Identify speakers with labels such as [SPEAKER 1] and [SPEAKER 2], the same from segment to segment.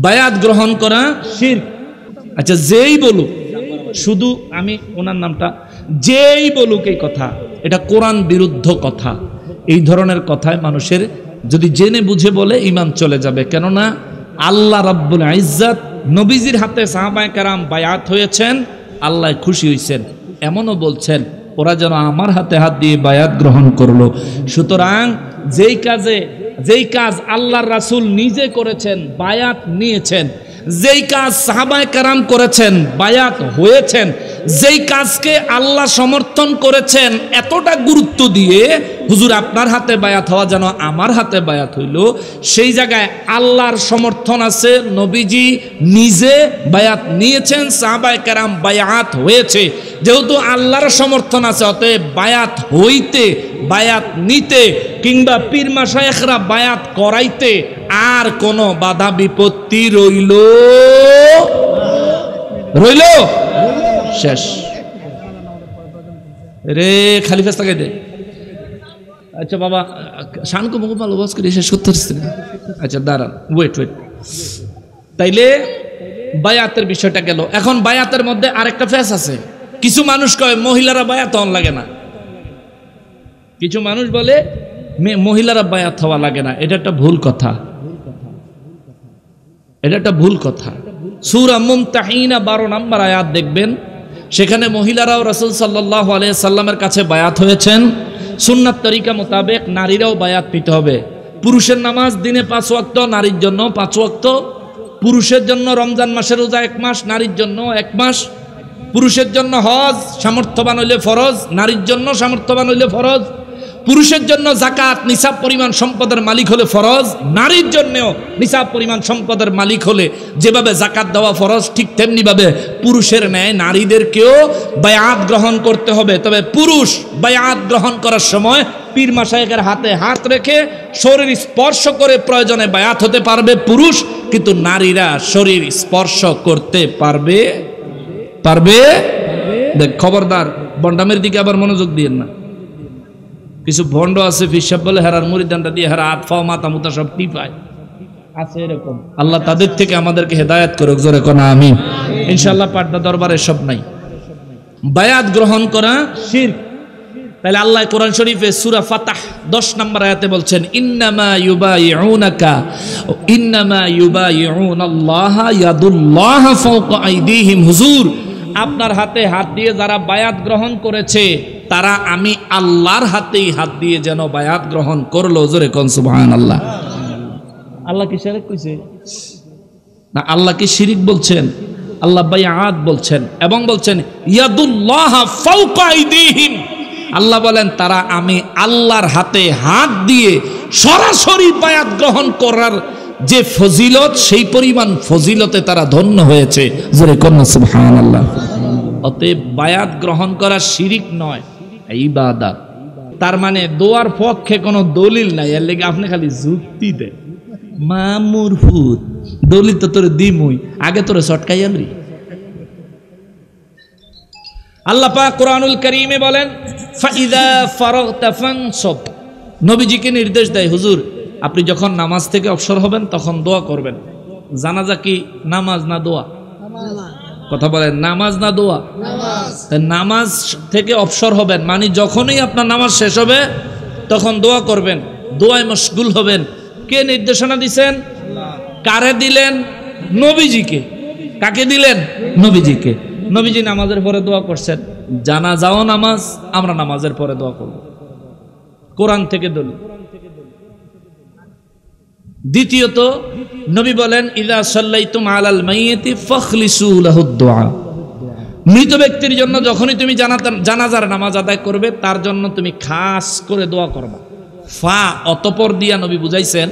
[SPEAKER 1] বায়াত গ্রহণ করা শিরক। আচ্ছা, যেই বলুক, শুধু আমি ওনার নামটা, যেই বলুক এই কথা, এটা কোরআন বিরুদ্ধ কথা। এই ধরনের কথায় মানুষের যদি জেনে বুঝে বলে ঈমান চলে যাবে। কেননা আল্লাহ রাব্বুল ইজ্জত নবীজির হাতে সাহাবায়ে কেরাম বায়াত হয়েছেন, আল্লাহ খুশি হয়েছেন, এমনও বলছেন ওরা যেন আমার হাতে হাত দিয়ে বায়াত গ্রহণ করলো। সুতরাং যেই কাজ আল্লাহর রাসূল নিজে করেছেন, বায়াত নিয়েছেন, যেই কাজ সাহাবায়ে কেরাম করেছেন, বায়াত হয়েছেন, যেই কাজকে আল্লাহ সমর্থন করেছেন, এতটা গুরুত্ব দিয়ে হুজুর আপনার হাতে বায়াত হওয়া যেন আমার হাতে বায়াত হইল, সেই জায়গায় আল্লাহর সমর্থন আছে, নবীজি নিজে বায়াত নিয়েছেন, সাহাবায়ে কেরাম বায়াত হয়েছে। যেহেতু আল্লাহর সমর্থন আছে, অতএব বায়াত হইতে, বায়াত নিতে কিংবা পীর মাশায়েখরা বায়াত করাইতে আর কোনো বাধা বিপত্তি রইল শেষ রে। খালি ফেস লাগাই দে। আচ্ছা বাবা, শানকু মুখ ভালো বাস করে শেষ করতে পারছি না। আচ্ছা দাঁড়ান, ওয়েট। তাইলে বায়াতের বিষয়টা গেল। এখন বায়াতের মধ্যে আরেকটা ফেস আছে। কিছু মানুষ কয় মহিলারা বায়াত হওয়া লাগে না, কিছু মানুষ বলে মহিলারা বায়াত হওয়া লাগে না। এটা একটা ভুল কথা, এটা একটা ভুল কথা। সূরা মুমতাহিনা 12 নম্বর আয়াত দেখবেন, সেখানে মহিলারাও রাসূল সাল্লাল্লাহু আলাইহি সাল্লামের কাছে বায়াত হয়েছেন। সুন্নাত তরিকা মোতাবেক নারীরাও বায়াত নিতে হবে। পুরুষের নামাজ দিনে 5 ওয়াক্ত, নারীর জন্য 5 ওয়াক্ত। পুরুষের জন্য রমজান মাসের রোজা 1 মাস, নারীর জন্য 1 মাস। পুরুষের জন্য হজ সামর্থ্যবান হইলে ফরজ, নারীর জন্য সামর্থ্যবান হইলে ফরজ। পুরুষের জন্য যাকাত নিসাব পরিমাণ সম্পদের মালিক হলে ফরজ, নারীর জন্যও নিসাব পরিমাণ সম্পদের মালিক হলে যেভাবে যাকাত দেওয়া ফরজ, ঠিক তেমনি ভাবে পুরুষের ন্যায় নারীদেরকেও বায়াত গ্রহণ করতে হবে। তবে পুরুষ বায়াত গ্রহণ করার সময় পীর মাশায়েখের হাতে হাত রেখে শরীর স্পর্শ করে প্রয়োজনে বায়াত হতে পারবে পুরুষ, কিন্তু নারীরা শরীর স্পর্শ করতে পারবে। দেখ, খবরদার বন্ডামের দিকে আবার মনোযোগ দিয়েন না। কিছু ভণ্ড আছে, ফিসাব বলে হেরার মুরিদানটা দিয়ে হেরা হাত পাও মাথা মুতা সব টিপায় আছে, এরকম। আল্লাহ তাদের থেকে আমাদেরকে হেদায়েত করুক, জোরে কোন আমিন। ইনশাআল্লাহ পাটনা দরবারে সব নাই। বায়াত গ্রহণ করা শিরক। তাহলে আল্লাহ কোরআন শরীফে সূরা ফাতাহ 10 নম্বর আয়াতে বলছেন, ইন্নামা ইউবাইউনাল্লাহা ইয়াদুল্লাহি ফাওকা আইদিহিম। হুজুর, আপনার হাতে হাত দিয়ে যারা বায়াত গ্রহণ করেছে, তারা আমি আল্লাহর হাতেই হাত দিয়ে যেন বায়াত গ্রহণ করলো। জোরে কোন সুবহানাল্লাহ। আল্লাহ কি শিরক কইছে না? আল্লাহ কি শিরক বলছেন? আল্লাহ বায়াত বলছেন এবং বলছেন ইয়াদুল্লাহা ফাওকা আইদিহিম। আল্লাহ বলেন তারা আমি আল্লাহর হাতে হাত দিয়ে সরাসরি বায়াত গ্রহণ করার যে ফজিলত, সেই পরিমাণ ফজিলতে তারা ধন্য হয়েছে। জোরে কোন সুবহানাল্লাহ। অতএব বায়াত গ্রহণ করা শিরক নয়, ইবাদত। তার মানে দোয়ার পক্ষে কোনো দলিল নাই, এর লাগি আপনি খালি যুক্তি দেন। মামুর ফুত দলিল তো তোরে দিমুই, আগে তোরে চটকাই আনরি। আল্লাহ পাক কোরআনুল কারীমে বলেন, ফাইদা ফারাগতা ফানসব। নবীজিকে নির্দেশ দেয়, হুজুর আপনি যখন নামাজ থেকে অবসর হবেন তখন দোয়া করবেন। জানাজা কি নামাজ না দোয়া? কথা বলেন, নামাজ না দোয়া? নামাজ থেকে অবসর হবেন মানে যখনই আপনার নামাজ শেষ হবে তখন দোয়া করবেন, দোয়ায় মশগুল হবেন। কে নির্দেশনা দিছেন? কারে দিলেন? নবীজিকে। কাকে দিলেন? নবীজিকে। নবীজি নামাজের পরে দোয়া করছেন। জানাজাও নামাজ, আমরা নামাজের পরে দোয়া করব। কোরআন থেকে দলিল। দ্বিতীয়ত নবী বলেন, ইযা সাল্লাইতুম আলাল মাইয়িতি ফাখলিসু লাহুদ দুআ। মৃত ব্যক্তির জন্য যখনই তুমি জানাজার নামাজ আদায় করবে, তার জন্য তুমি খাস করে দোয়া করবা। ফা অতঃপর দিয়া নবী বুঝাইছেন।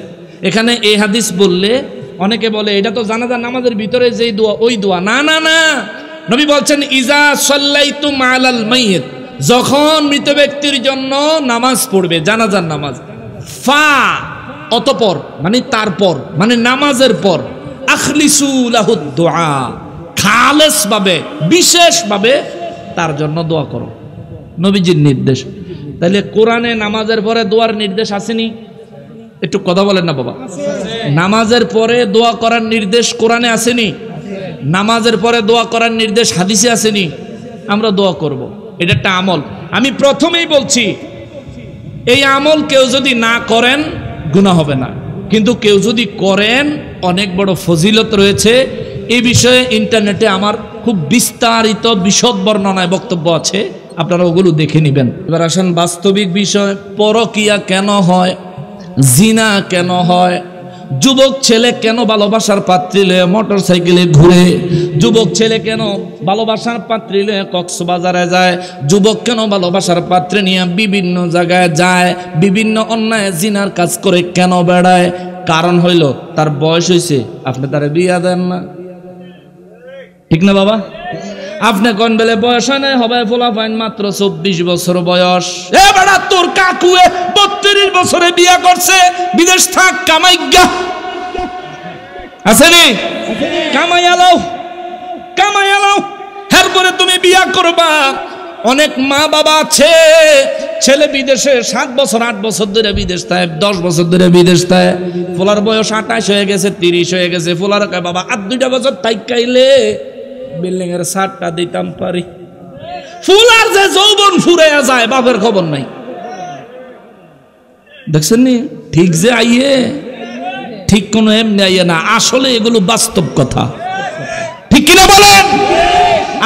[SPEAKER 1] এখানে এই হাদিস বললে অনেকে বলে এটা তো জানাজার নামাজের ভিতরে যেই দোয়া ওই দোয়া। না না না, নবী বলছেন ইযা সাল্লাইতুম আলাল মাইয়িত, যখন মৃত ব্যক্তির জন্য নামাজ পড়বে, জানাজার নামাজ। ফা অতঃপর মানে তারপর, মানে নামাজের পর। আখলিসু লাহুদ দুআ, খালেস ভাবে, বিশেষ ভাবে তার জন্য দোয়া করো। নবীজির নির্দেশ। তাহলে কোরআনে নামাজের পরে দোয়ার নির্দেশ আসেনি? একটু কথা বলেন না বাবা। নামাজের পরে দোয়া করার নির্দেশ কোরআনে আসেনি? নামাজের পরে দোয়া করার নির্দেশ হাদিসে আসেনি? আমরা দোয়া করব, এটা একটা আমল। আমি প্রথমেই বলছি, এই আমল কেউ যদি না করেন গুনাহ হবে না, কিন্তু কেউ যদি করেন অনেক বড় ফজিলত রয়েছে। এই বিষয়ে ইন্টারনেটে আমার খুব বিস্তারিত বিশদ বর্ণনায় বক্তব্য আছে, আপনারা ওগুলো দেখে নেবেন। এবার আসেন বাস্তবিক বিষয়, পরকিয়া কেন হয়, জিনা কেন হয়, যুবক ছেলে কেন ভালোবাসার পাত্রী লয়ে মোটর সাইকেলে ঘুরে, যুবক ছেলে কেন ভালোবাসার পাত্রী লয়ে কক্সবাজারে যায়, যুবক কেন ভালোবাসার পাত্রে নিয়ে বিভিন্ন জায়গায় যায়, বিভিন্ন অন্যায় জিনার কাজ করে কেন বেড়ায়? কারণ হইল তার বয়স হয়েছে, আপনি তারে বিয়া দেন না, ঠিক না বাবা? আপনি কোন বেলে বয়স হয় না, হবে ফোলা ফাইন মাত্র 24 বছর বয়স। এ বেড়া, তোর কাকুয়ে 32 বছরে বিয়া করছে, বিদেশ থাক, কামাইগা আসেনি, কামাইয়ালাও, কামাইয়ালাও, এরপরে তুমি বিয়া করবা। অনেক মা বাবা আছে, ছেলে বিদেশে 7 বছর 8 বছর ধরে বিদেশ থাকে, 10 বছর ধরে বিদেশ থাকে, ফোলার বয়স 28 হয়ে গেছে, 30 হয়ে গেছে, ফোলার কয় বাবা আর 2টা বছর থাইকাইলে বিল্ডিং এর ছাদটা দিতাম পারি। ফুলার যে যৌবন ফুরে যায়, বাপের খবর নাই। দেখছেন নি? ঠিক যে আইয়ে, ঠিক কোনো এমনি আইয়ে না, আসলে এগুলো বাস্তব কথা, ঠিক কিনা বলেন?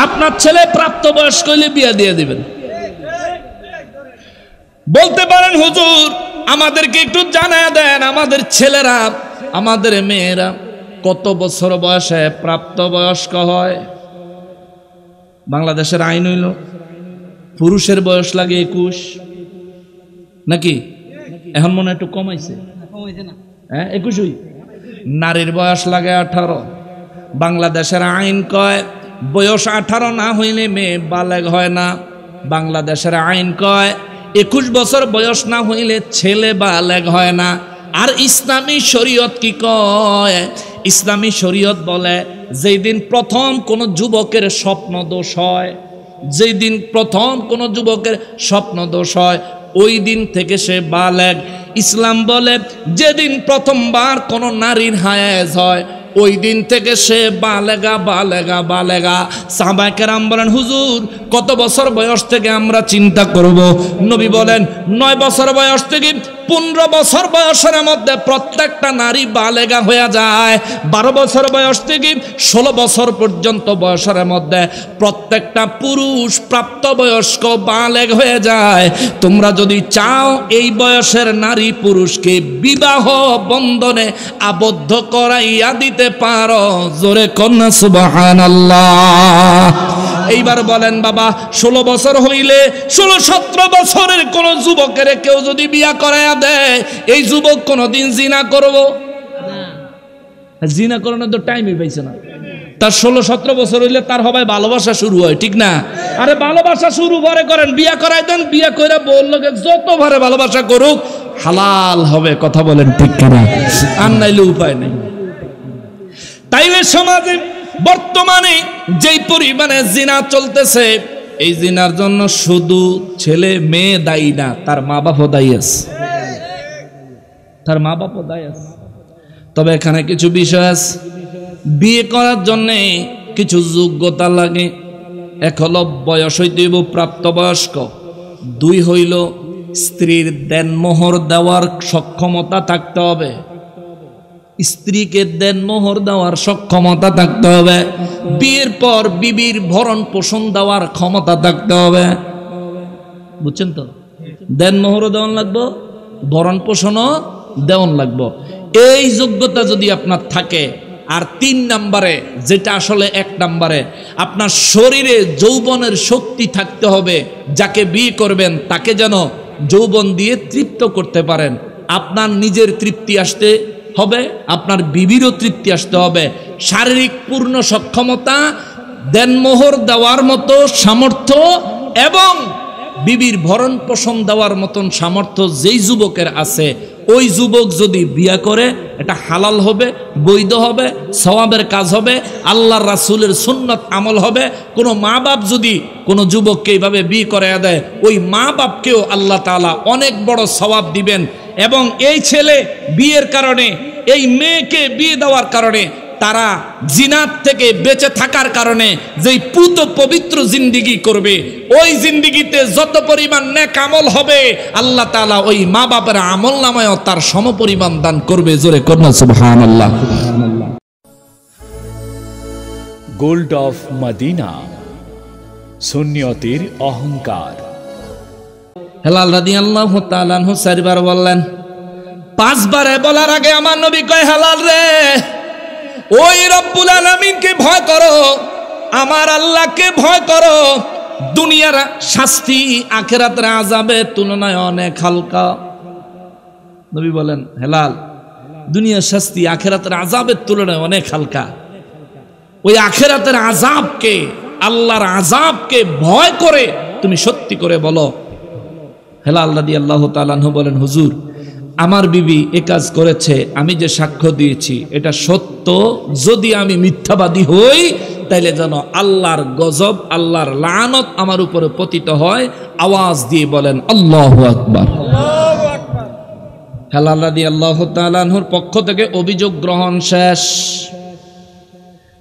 [SPEAKER 1] আপনার ছেলে প্রাপ্তবয়স্ক হইলে বিয়া দিয়ে দিবেন। বলতে পারেন হুজুর আমাদেরকে একটু জানায় দেন, আমাদের ছেলেরা আমাদের মেয়েরা কত বছর বয়সে প্রাপ্তবয়স্ক হয়? বাংলাদেশের আইন হইল পুরুষের বয়স লাগে 21, নাকি? এখন মনে একটু কমাইছে, হ্যাঁ 21। নারীর বয়স লাগে 18। বাংলাদেশের আইন কয় বয়স 18 না হইলে মেয়ে বালেগ হয় না। বাংলাদেশের আইন কয় 21 বছর বয়স না হইলে ছেলে বালেগ হয় না। আর ইসলামী শরীয়ত কি কয়? ইসলামী শরীয়ত বলে যেই দিন প্রথম কোন যুবকের স্বপ্ন দোষ হয়, যেই দিন প্রথম কোন যুবকের স্বপ্ন দোষ হয়, ওই দিন থেকে সে বালেগ। ইসলাম বলে যেদিন প্রথমবার কোন নারীর হায়েজ হয়, ওই দিন থেকে সে বালেগা বালেগা বালেগা। সাহাবায়ে কেরাম বলেন হুজুর কত বছর বয়স থেকে আমরা চিন্তা করব? নবী বলেন 9 বছর বয়স থেকে 15 বছর বয়সের মধ্যে প্রত্যেকটা নারী বালেগা হয়ে যায়। 12 বছর বয়স থেকে 16 বছর পর্যন্ত বয়সের মধ্যে প্রত্যেকটা পুরুষ প্রাপ্তবয়স্ক বালেগ হয়ে যায়। তোমরা যদি চাও এই বয়সের নারী পুরুষকে বিবাহ বন্ধনে আবদ্ধ করাইয়া দিতে পারো, জোরে কন্যা সুবহানাল্লাহ। এইবার বলেন বাবা 16 বছর হইলে 16-17 বছরের কোন যুবকের কেউ যদি বিয়া করাইয়া দেয়, এই যুবক কোনদিন জিনা করব? জিনা করানোর তো টাইমই পাইছে না। তার 16-17 বছর হইলে তার হবে ভালোবাসা শুরু হয়, ঠিক না? আরে ভালোবাসা শুরু করে করেন, বিয়া করাই দেন, বিয়া করে বললো যত ভারে ভালোবাসা করুক হালাল হবে, কথা বলেন ঠিক কিনা? আর নাইলে উপায় নেই। তাইলে সমাজে বর্তমানে যেই পরিমাণে জিনা চলতেছে, এই জিনার জন্য শুধু ছেলে মেয়ে দায়ী না, তার মা বাপও দায়ী আছে, তার মা বাপও দায়ী আছে। তবে এখানে কিছু বিষয় আছে। বিয়ে করার জন্যে কিছু যোগ্যতা লাগে। এক হলো বয়স হইতে হইব প্রাপ্তবয়স্ক, 2 হইল স্ত্রীর দেনমোহর দেওয়ার সক্ষমতা থাকতে হবে, স্ত্রীকে দেনমোহর দেওয়ার সক্ষমতা থাকতে হবে। বিয়ের পর বিবির ভরণ পোষণ দেওয়ার ক্ষমতা থাকতে হবে, বুঝছেন তো? দেনমোহরও দেওয়ান লাগবো, ভরণ পোষণও দেওয়ান লাগবো। এই যোগ্যতা যদি আপনার থাকে, আর 3 নম্বরে যেটা আসলে 1 নম্বরে, আপনার শরীরে যৌবনের শক্তি থাকতে হবে। যাকে বিয়ে করবেন তাকে যেন যৌবন দিয়ে তৃপ্ত করতে পারেন। আপনার নিজের তৃপ্তি আসতে হবে, আপনার বিবিরও তৃপ্তি আসতে হবে। শারীরিক পূর্ণ সক্ষমতা, দেনমোহর দেওয়ার মতো সামর্থ্য এবং বিবির ভরণ পোষণ দেওয়ার মতন সামর্থ্য যেই যুবকের আছে, ওই যুবক যদি বিয়া করে এটা হালাল হবে, বৈধ হবে, সওয়াবের কাজ হবে, আল্লাহর রাসূলের সুন্নাত আমল হবে। কোনো মা বাপ যদি কোনো যুবককে এইভাবে বিয়ে করে দেয়, ওই মা বাপকেও আল্লাহ তাআলা অনেক বড় সওয়াব দিবেন। এবং এই ছেলে বিয়ের কারণে, এই মেয়েকে বিয়ে দেওয়ার কারণে তারা জিনাত থেকে বেঁচে থাকার কারণে যেই পুত পবিত্র জিন্দিগি করবে, ওই জিন্দিগিতে যত পরিমাণ নেক আমল হবে আল্লাহ তাআলা ওই মা বাবার আমল নামায়ও তার সমপরিমাণ দান করবে। জোরে করুন সুবহানাল্লাহ।
[SPEAKER 2] গোল্ড অফ মদিনা, সুন্নিয়তের অহংকার।
[SPEAKER 1] হেলাল রাদিয়াল্লাহু তাআলা আনহু চারবার বললেন, পাঁচবারে বলার আগে আমার নবী কয়, হেলাল রে, ওই রব্বুল আলামিনকে ভয় করো, আমার আল্লাহকে ভয় করো। দুনিয়ার শাস্তি আখিরাতের আযাবের তুলনায় অনেক হালকা। নবী বলেন, হেলাল, দুনিয়ার শাস্তি আখিরাতের আযাবের তুলনায় অনেক হালকা। ওই আখিরাতের আযাবকে, আল্লাহর আযাবকে ভয় করে তুমি সত্যি করে বলো। হেলাল রাদিয়াল্লাহু তাআলা আনহু বলেন, হুজুর, আমার বিবি এ কাজ করেছে, আমি যে সাক্ষ্য দিয়েছি এটা সত্য, যদি আমি মিথ্যাবাদী হই তাইলে যেন আল্লাহর গজব, আল্লাহর লানত আমার উপরে পতিত হয়। আওয়াজ দিয়ে বলেন আল্লাহু আকবার। হেলাল রাদিয়াল্লাহু তাআলা আনহুর পক্ষ থেকে অভিযোগ গ্রহণ শেষ।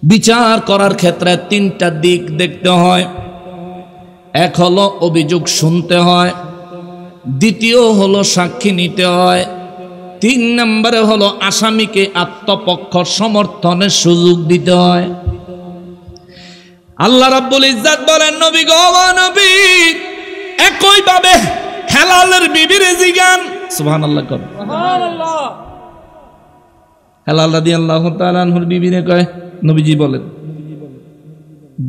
[SPEAKER 1] বিচার করার ক্ষেত্রে তিনটা দিক দেখতে হয়। এক হলো অভিযোগ শুনতে হয়, দ্বিতীয় হলো সাক্ষী নিতে হয়, 3 নম্বরে হলো আসামিকে আত্মপক্ষ সমর্থনের সুযোগ দিতে হয়। আল্লাহ রাব্বুল ইজ্জত বলেন, নবী গো, নবী, একই ভাবে হেলালের বিবির জিগান। সুবহানাল্লাহ কর, সুবহানাল্লাহ। হেলাল রাদিয়াল্লাহু তাআলা আনহুর বিবিরে কয়, নবীজি বলেন,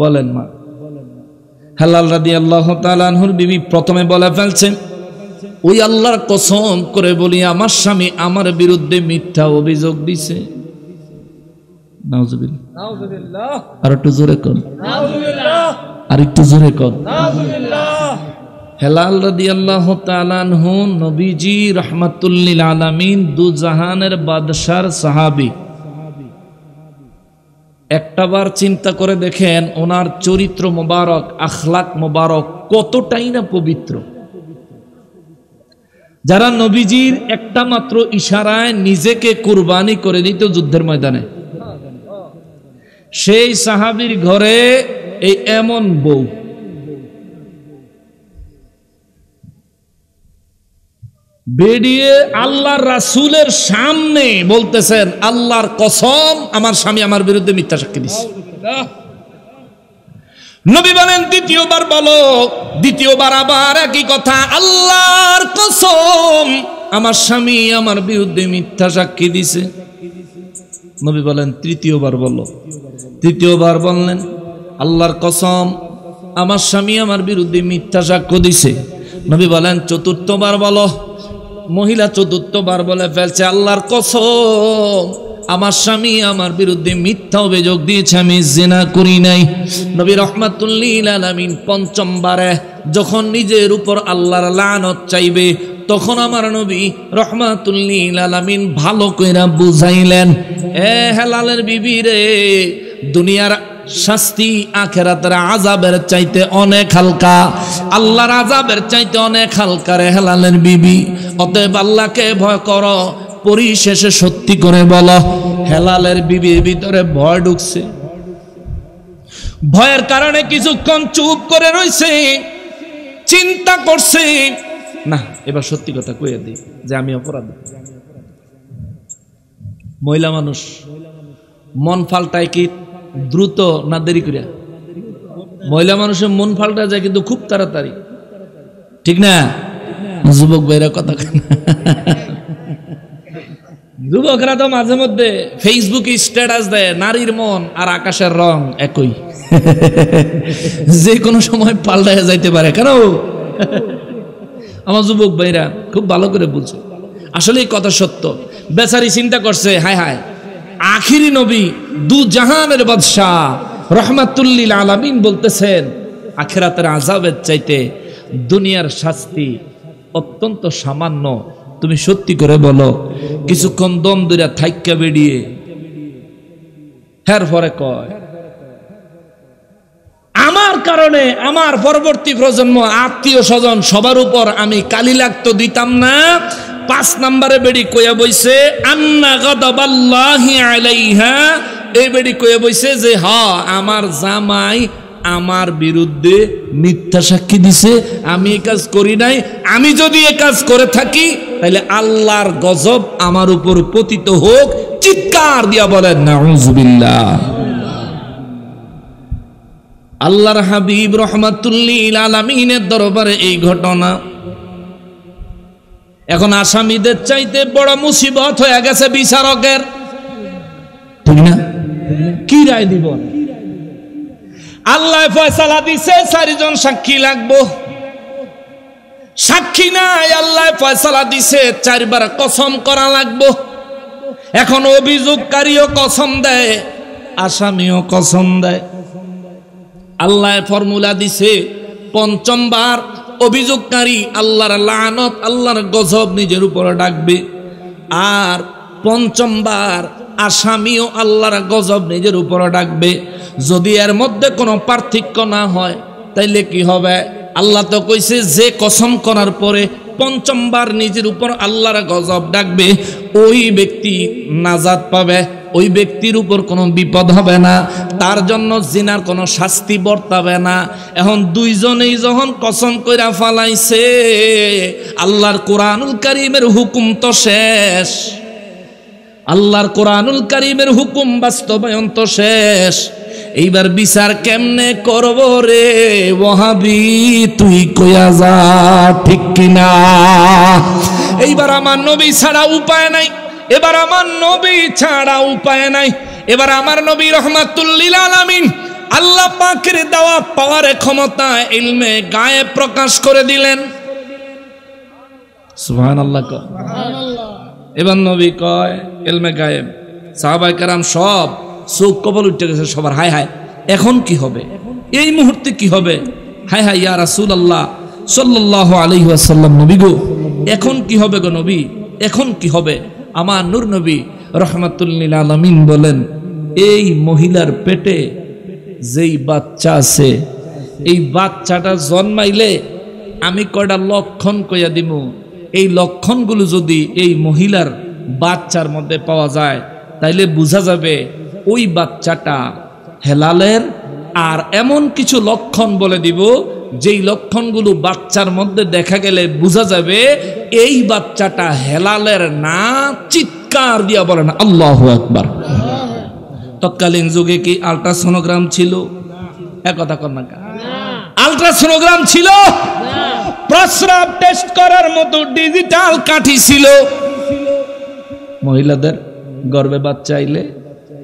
[SPEAKER 1] বলেন মা। হেলাল রাদিয়াল্লাহু তাআলা আনহুর বিবি প্রথমে বলে ফেলছেন, ওই আল্লাহর কসম করে বলি, আমার স্বামী আমার বিরুদ্ধে মিথ্যা অভিযোগ দিছে। নাউজুবিল্লাহ, নাউজুবিল্লাহ। আর একটু জোরে কর, নাউজুবিল্লাহ। আর একটু জোরে কর, নাউজুবিল্লাহ। হেলাল রাদিয়াল্লাহু তাআলা আনহু নবীজি রাহমাতুল লিল আলামিন, দু জাহানের বাদশার সাহাবী। একটাবার চিন্তা করে দেখেন ওনার চরিত্র মোবারক, আখলাক মোবারক কতটাই না পবিত্র। যারা নবীজির একটা মাত্র ইশারায় নিজেকে কুরবানি করে দিত যুদ্ধের ময়দানে, সেই সাহাবীর ঘরে এই এমন বউ। বেরিয়ে আল্লাহর রাসূলের সামনে বলতেছেন, আল্লাহর কসম, আমার স্বামী আমার বিরুদ্ধে মিথ্যা সাক্ষী দিচ্ছে। নবী বলেন, দ্বিতীয়বার বলো। দ্বিতীয়বার আবার একই কথা, আল্লাহর কসম, আমার স্বামী আমার বিরুদ্ধে মিথ্যা সাক্ষী দিছে। নবী বলেন, তৃতীয়বার বলো। তৃতীয়বার বললেন, আল্লাহর কসম, আমার স্বামী আমার বিরুদ্ধে মিথ্যা সাক্ষ্য দিছে। নবী বলেন, চতুর্থবার বলো। মহিলা চতুর্থবার বলে ফেলছে, আল্লাহর কসম, আমার স্বামী আমার বিরুদ্ধে মিথ্যা অভিযোগ দিয়েছে, আমি জিনা করি নাই। নবী রাহমাতুল লিল আলামিন পঞ্চমবারে যখন নিজের উপর আল্লাহর লানত চাইবে, তখন আমার নবী রাহমাতুল লিল আলামিন ভালো কইরা বুঝাইলেন, এ হেলালের বিবি রে, দুনিয়ার শাস্তি আখিরাতের আযাবের চাইতে অনেক হালকা, আল্লাহর আযাবের চাইতে অনেক হালকা রে হেলালের বিবি। অতএব আল্লাহকে ভয় করো, পরিশেষে সত্যি করে বলো। হেলালের বিবির ভিতরে ভয় ঢুকছে। ভয়ের কারণে কিছুক্ষণ চুপ করে রইছে, চিন্তা করছে, না এবার সত্যি কথা কইয়া দিই যে আমি অপরাধী। মহিলা মানুষ মন পাল্টায় কি দ্রুত না দেরি করিয়া? মহিলা মানুষের মন পাল্টা যায় কিন্তু খুব তাড়াতাড়ি, ঠিক না? যুবক ভাইরা কথা যুবকরা তো মাঝে মধ্যে ফেসবুকে স্ট্যাটাস দেয়, নারীর মন আর আকাশের রং একই, যে কোনো সময় পাল্টায় যাইতে পারে। কেন? আমার যুবক ভাইরা খুব ভালো করে বুঝে, আসলে এই কথা সত্য। বেচারি চিন্তা করছে, হায় হায়, আখিরি নবী, দু জাহানের বাদশাহ রাহমাতুল লিল আলামিন বলতেছেন, আখিরাতের আযাবের চাইতে দুনিয়ার শাস্তি অত্যন্ত সামান্য। তুমি সত্যি করে বলো। কিছুক্ষণ দম ধরে থাইক্কা বেরিয়ে হের পরে কয়, আমার কারণে আমার পরবর্তী প্রজন্ম, আত্মীয় স্বজন সবার উপর আমি কালি লাগতো দিতাম না, 5 নম্বরে বেড়ি কইয়া বইছে আন্না গাদাবাল্লাহি আলাইহা, এই বেড়ি কইয়া বইছে যে হ্যাঁ আমার জামাই আমার বিরুদ্ধে মিথ্যা সাক্ষী দিছে, আমি এই কাজ করি নাই। আমি যদি এই কাজ করে থাকি তাহলে আল্লাহর গজব আমার উপর পতিত হোক। চিৎকার দিয়া বলেন নাউযুবিল্লাহ। আল্লাহর হাবিব রাহমাতুল্লিল আলামিনের দরবারে এই ঘটনা এখন আসামিদের চাইতে বড় মুসিবত হয়ে গেছে বিচারকের, ঠিক না? কি রায় দিব? আল্লাহ ফয়সালা দিছে 4 জন সাক্ষী লাগবো, সাক্ষী নাই। আল্লাহ ফয়সালা দিছে 4 বার কসম করা লাগবো। এখন অভিযোগকারীও কসম দেয়, আসামিও কসম দেয়। আল্লাহ ফর্মুলা দিছে 5ম বার অভিযোগকারী আল্লাহর লানত, আল্লাহর গজব নিজের উপরে ডাকবে, আর 5ম বার আসামিও আল্লাহর গজব নিজের উপরে ডাকবে। যদি এর মধ্যে কোনো পার্থক্য না হয় তাইলে কি হবে? আল্লাহ তো কইছে যে কসম করার পরে 5ম বার নিজের উপর আল্লাহর গজব ডাকবে ওই ব্যক্তি নাজাত পাবে, ওই ব্যক্তির উপর কোনো বিপদ হবে না, তার জন্য জিনার কোনো শাস্তি বর্তাবে না। এখন 2 জনেই যখন কসম কইরা ফালাইছে, আল্লাহর কোরআনুল কারীমের হুকুম তো শেষ, আল্লাহর কোরআনুল কারীমের হুকুম বাস্তবায়ন তো শেষ। এইবার বিচার কেমনে করব রে ওয়াহাবি তুই কইয়া যা, ঠিক কিনা? এইবার আমার নবী ছাড়া উপায় নাই, এবার আমার নবী ছাড়া উপায় নাই। এবার আমার নবী রাহমাতুল লিল আলামিন আল্লাহ পাকের দেওয়া পাওয়ারে ক্ষমতা ইলমে গায়েব প্রকাশ করে দিলেন। সুবহানাল্লাহ। এবার নবী কয় ইলমে গায়েব, সাহাবায়ে কেরাম সব চোখ কপাল উঠে গেছে সবার। হায় হায়, এখন কি হবে? এই মুহূর্তে কি হবে? হায় হায় ইয়া রাসূলুল্লাহ সাল্লাল্লাহু আলাইহি ওয়াসাল্লাম, নবী গো এখন কি হবে গো নবী, এখন কি হবে? আমার নূর নবী রাহমাতুল লিল আলামিন বলেন, এই মহিলার পেটে যেই বাচ্চা আছে, এই বাচ্চাটা জন্মাইলে আমি কয়টা লক্ষণ কইয়া দিব। এই লক্ষণগুলো যদি এই মহিলার বাচ্চার মধ্যে পাওয়া যায় তাইলে বোঝা যাবে ওই বাচ্চাটা হেলালের। আর এমন কিছু লক্ষণ বলে দিব যেই লক্ষণগুলো বাচ্চার মধ্যে দেখা গেলে বোঝা যাবে এই বাচ্চাটা হেলালের না। চিৎকার দিয়া বলেন আল্লাহু আকবার। তৎকালীন যুগে কি আল্ট্রাসোনোগ্রাম ছিল? একথা কর না, আল্ট্রাসোনোগ্রাম ছিল? প্রস্রাব টেস্ট করার মতো ডিজিটাল কাঠি ছিল? মহিলাদের গর্ভে বাচ্চা আইলে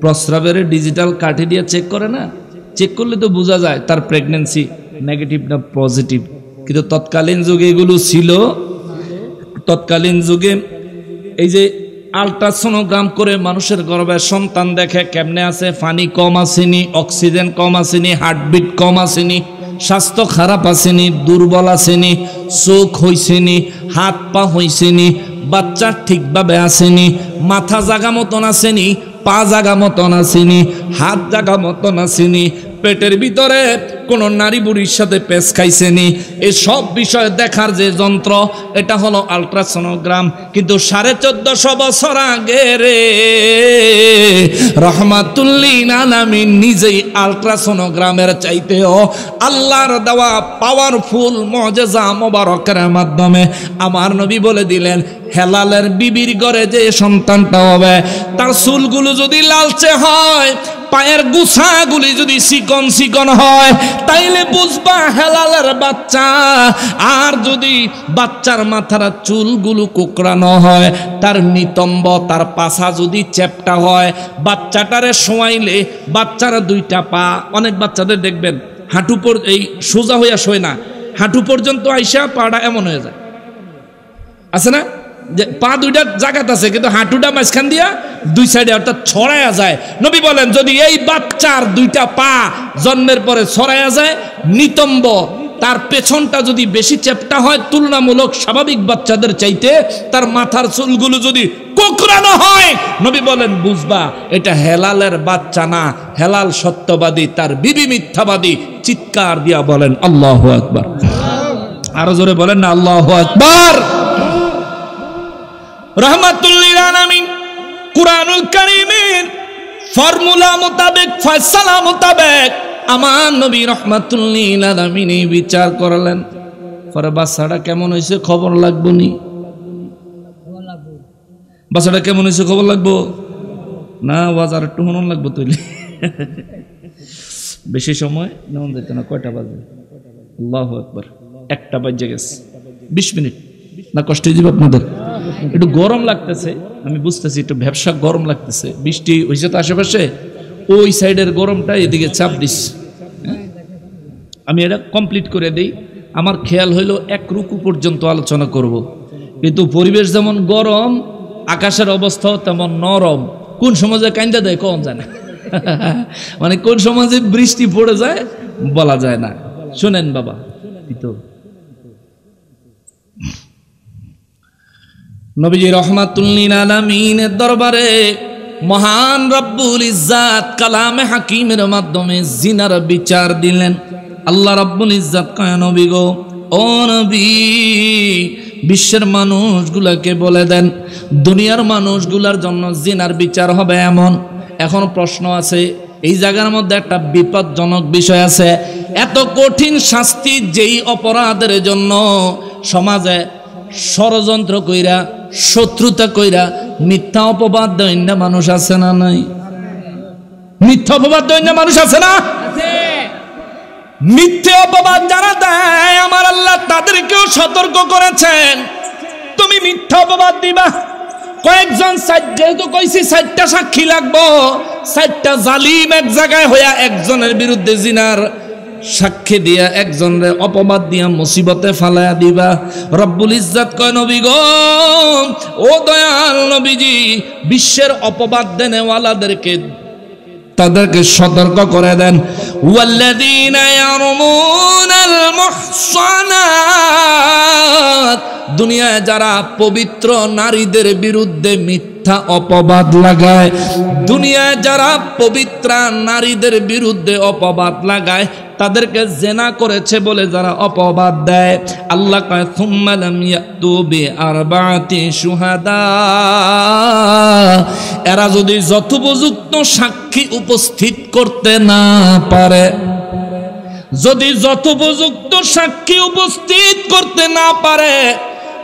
[SPEAKER 1] প্রস্রাবের ডিজিটাল কাঠি দিয়ে চেক করে না? চেক করলে তো বোঝা যায় তার প্রেগন্যান্সি নেগেটিভ না পজিটিভ। কিন্তু তৎকালীন যুগে এগুলো ছিল। তৎকালীন যুগে এই যে আল্ট্রাসোনোগ্রাম করে মানুষের গর্ভে সন্তান দেখে কেমনে আছে, পানি কম আসেনি, অক্সিজেন কম আসেনি, হার্টবিট কম আসেনি, স্বাস্থ্য খারাপ আসেনি, দুর্বল আসেনি, চোখ হইছেনি, হাত পা হইছেনি, বাচ্চা ঠিকভাবে আসেনি, মাথা জাগা মতন আসেনি, পা জাগা মতন আসেনি, হাত জাগা মতন আসেনি, পেটের ভিতরে কোন নারী বুড়ির সাথে পেশ খাইছেনি, এসব বিষয় দেখার যে যন্ত্র এটা হলো আল্ট্রাসোনোগ্রাম। কিন্তু 1450 বছর আগে রে রাহমাতুল লিল আলামিন নিজেই আল্ট্রাসোনোগ্রামের চাইতেও আল্লাহর দেওয়া পাওয়ারফুল মুজিজা মোবারকের মাধ্যমে আমার নবী বলে দিলেন, হেলালের বিবির ঘরে যে সন্তানটা হবে তার চুলগুলো যদি লালচে হয়, পায়ের গুছাগুলি যদি চিকন চিকন হয়, তাইলে বুঝবা হেলালের বাচ্চা। আর যদি বাচ্চার মাথার চুলগুলো কোকড়ানো হয়, তার নিতম্ব, তার পাছা যদি চ্যাপটা হয়, বাচ্চাটারে শোয়াইলে বাচ্চার 2টা পা, অনেক বাচ্চাদের দেখবেন হাঁটু পর এই সোজা হইয়া শোয় না, হাঁটু পর্যন্ত আইসা পাটা এমন হয়ে যায়, আছে না? যে পা 2টা জায়গাতে আছে কিন্তু হাঁটুটা মাঝখান দিয়া 2 সাইডে অর্থাৎ ছড়ায়া যায়। নবী বলেন যদি এই বাচ্চার 2টা পা জন্মের পরে ছড়ায়া যায়, নিতম্ব তার পেছনটা যদি বেশি চ্যাপটা হয় তুলনামূলক স্বাভাবিক বাচ্চাদের চাইতে, তার মাথার চুলগুলো যদি কোকড়ানো হয়, নবী বলেন বুঝবা এটা হেলালের বাচ্চা না, হেলাল সত্যবাদী, তার বিবি মিথ্যাবাদী। চিৎকার দিয়া বলেন আল্লাহু আকবার। আরো জোরে বলেন না আল্লাহু আকবার। রাহমাতুল লিল আলামিন কুরআনুল কারীমের ফর্মুলা মোতাবেক ফয়সালা মোতাবেক আমার নবী রাহমাতুল লিল আলামিন বিচার করলেন। পরে বাচ্চাটা কেমন হয়েছে খবর লাগবো নি? বাচ্চাটা কেমন হয়েছে খবর লাগবো না? বাজার একটু হনন লাগবো তৈরি। বেশি সময় নেওয়া যেত না। কয়টা বাজে? আল্লাহু আকবার, 1টা বাজে গেছে। 20 মিনিট না কষ্ট হয়ে আপনাদের? একটু গরম লাগতেছে, আমি বুঝতেছি একটু ব্যবসা গরম লাগতেছে। বৃষ্টি হয়েছে তো আশেপাশে, ওই সাইডের গরমটা এদিকে চাপ দিস। আমি এটা কমপ্লিট করে দেই। আমার খেয়াল হইল 1 রুকু পর্যন্ত আলোচনা করব, কিন্তু পরিবেশ যেমন গরম, আকাশের অবস্থাও তেমন নরম। কোন সমাজে কান্দা দেয় কম যায় না, মানে কোন সমাজে বৃষ্টি পড়ে যায় বলা যায় না। শুনেন বাবা, নবীজি রাহমাতুল লিল আলামিনের দরবারে মহান রব্বুল ইজ্জাত কালামে হাকিমের মাধ্যমে জিনার বিচার দিলেন। আল্লাহ রব্বুল ইজ্জাত কয়, নবী গো, ও নবী, বিশ্বের মানুষগুলাকে বলে দেন দুনিয়ার মানুষগুলার জন্য জিনার বিচার হবে এমন। এখন প্রশ্ন আছে, এই জায়গার মধ্যে একটা বিপজ্জনক বিষয় আছে। এত কঠিন শাস্তি যেই অপরাধের জন্য সমাজে ষড়যন্ত্র কইরা, শত্রুতা কইরা, মিথ্যা অপবাদ দেয় না মানুষ আছে না নাই? মিথ্যা অপবাদ দেয় না মানুষ আছে না? মিথ্যে অপবাদ যারা দেয় আমার আল্লাহ তাদেরকেও সতর্ক করেছেন, তুমি মিথ্যা অপবাদ দিবা। কয়েকজন যেহেতু কইছি 4টা সাক্ষী লাগবো, 4টা জালিম এক জায়গায় হইয়া একজনের বিরুদ্ধে জিনার সাক্ষী দিয়া একজনের অপবাদ দিয়া মুসিবতে ফালায়া দিবা। রব্বুল ইজ্জাত কয়, নবী গো, ও দয়াল নবীজি, বিশ্বের অপবাদ দেনেওয়ালাদেরকে তাদেরকে সতর্ক করে দেন। ওয়াল্লাযীনা ইয়ারমুনাল মুহসানাত, দুনিয়ায় যারা পবিত্র নারীদের বিরুদ্ধে মিথ্যা অপবাদ লাগায়, দুনিয়ায় যারা পবিত্র নারীদের বিরুদ্ধে অপবাদ লাগায়, তাদেরকে জেনা করেছে বলে যারা অপবাদ দেয়, আল্লাহ কয় সুম্মা লাম ইয়াতু বিআরবাতি শুহাদা, এরা যদি যথোপযুক্ত সাক্ষী উপস্থিত করতে না পারে, যদি যথোপযুক্ত সাক্ষী উপস্থিত করতে না পারে,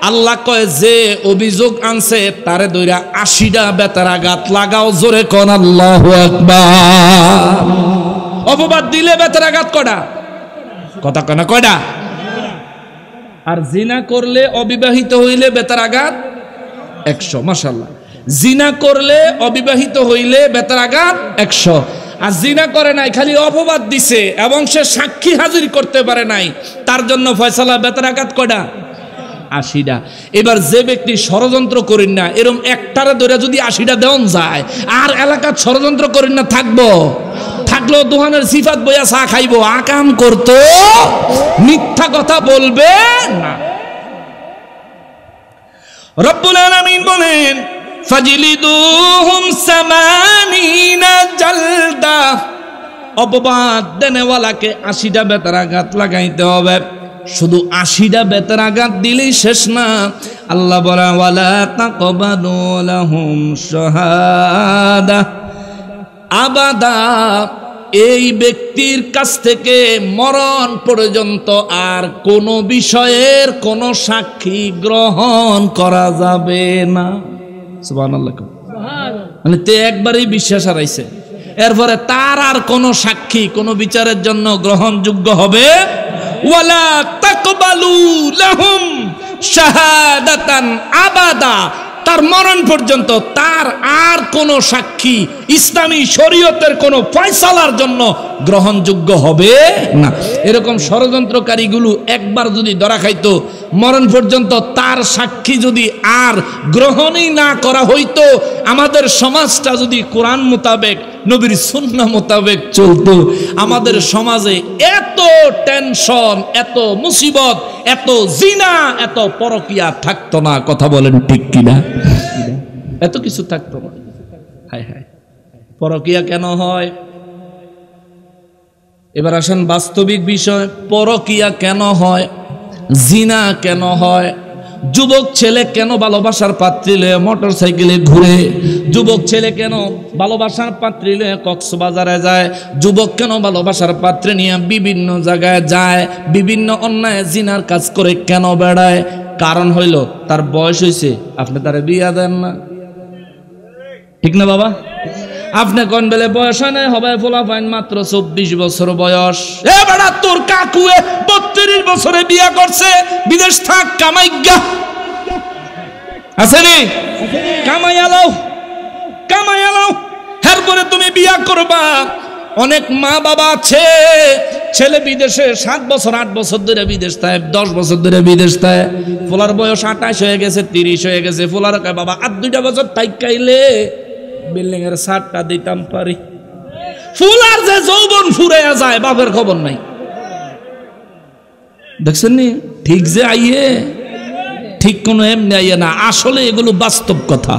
[SPEAKER 1] আল্লাহ কয় যে অভিযোগ আনছে তারে দইরা 80টা বেতারাঘাত লাগাও। জোরে কোন আল্লাহু আকবার। অপবাদ দিলে বেতারাঘাত কয়টা? কথা কয় না কয়টা? আর জিনা করলে, অবিবাহিত হইলে বেতারাঘাত 100। মাশাআল্লাহ। জিনা করলে, অবিবাহিত হইলে বেতারাঘাত 100। আর জিনা করে নাই, খালি অপবাদ দিছে এবং সে সাক্ষী হাজির করতে পারে নাই, তার জন্য ফয়সালা বেতারাঘাত কয়টা? 80টা। এবার যে ব্যক্তি ষড়যন্ত্র করেন না, এরকম একটারে ধরে যদি 80টা দেওয়ান যায়, আর এলাকার ষড়যন্ত্র করেন না থাকবো? থাকলেও দোহানের সিফাত বইয়া চা খাইবো, আকাম করতো, মিথ্যা কথা বলবে না। রব্বুল আলামিন বলেন, ফাজলিদুহুম 80 জালদা, অপবাদ দেনেওয়ালাকে 80টা বেতারাঘাত লাগাইতে হবে। শুধু 80টা বেতারাঘাত দিলেই শেষ না, আল্লাহ বলে ওয়ালা তাকবালু লাহুম শাহাদা আবাদা, এই ব্যক্তির কাছ থেকে মরণ পর্যন্ত আর কোন বিষয়ের কোন সাক্ষী গ্রহণ করা যাবে না। সুবহানাল্লাহ। মানে তে একবারই বিশ্বাস হারাইছে, এরপরে তার আর কোন সাক্ষী কোন বিচারের জন্য গ্রহণযোগ্য হবে। ওয়ালা তাকবালু লাহুম শাহাদাতান আবাদা, তার মরণ পর্যন্ত তার আর কোন সাক্ষী ইসলামী শরীয়তের কোন ফয়সালার জন্য গ্রহণযোগ্য হবে না। এরকম ষড়যন্ত্রকারীগুলো একবার যদি ধরা খাইতো, মরণ পর্যন্ত তার সাক্ষী যদি আর গ্রহণই না করা হইতো, আমাদের সমাজটা যদি কোরআন মোতাবেক, নবীর সুন্নাহ মোতাবেক চলতো, আমাদের সমাজে এত টেনশন, এত মুসিবত, এত জিনা, এত পরকিয়া থাকতো না। কথা বলেন ঠিক কিনা? এত কিছু থাকতো না। হায় হায়, পরকিয়া কেন হয়? এবার আসেন বাস্তবিক বিষয়, পরকিয়া কেন হয়, জিনা কেন হয়? যুবক ছেলে কেন ভালোবাসার পাত্রী লয়ে মোটর সাইকেলে ঘুরে, যুবক ছেলে কেন ভালোবাসার পাত্রী লয়ে কক্সবাজারে যায়, যুবক কেন ভালোবাসার পাত্রী নিয়ে বিভিন্ন জায়গায় যায়, বিভিন্ন অন্যায় জিনার কাজ করে কেন বেড়ায়? কারণ হইল তার বয়স হয়েছে, আপনি তারে বিয়া দেন না। ঠিক না বাবা? আপনি কোন বেলে বয়স হয় না, হবে ফোলা ফাইন মাত্র 24 বছর বয়স। এ বেড়া, তোর কাকুয়ে 32 বছরে বিয়া করছে, বিদেশ থাক, কামাইগা আসেনি, কামাইয়ালাও, কামাইয়ালাও, এরপরে তুমি বিয়া করবা। অনেক মা বাবা আছে, ছেলে বিদেশে 7 বছর 8 বছর ধরে বিদেশ থাকে, 10 বছর ধরে বিদেশ থাকে, ফোলার বয়স 28 হয়ে গেছে, 30 হয়ে গেছে, ফোলার কয় বাবা আর 2টা বছর থাইকাইলে বিল্ডিং এর ছাদটা দিতাম পারি। ফুলার যে যৌবন ফুরাইয়া যায়, বাপের খবর নাই। দেখছেন নি? ঠিক যে আইয়ে, ঠিক কোন এমনি আইয়ে না, আসলে এগুলো বাস্তব কথা।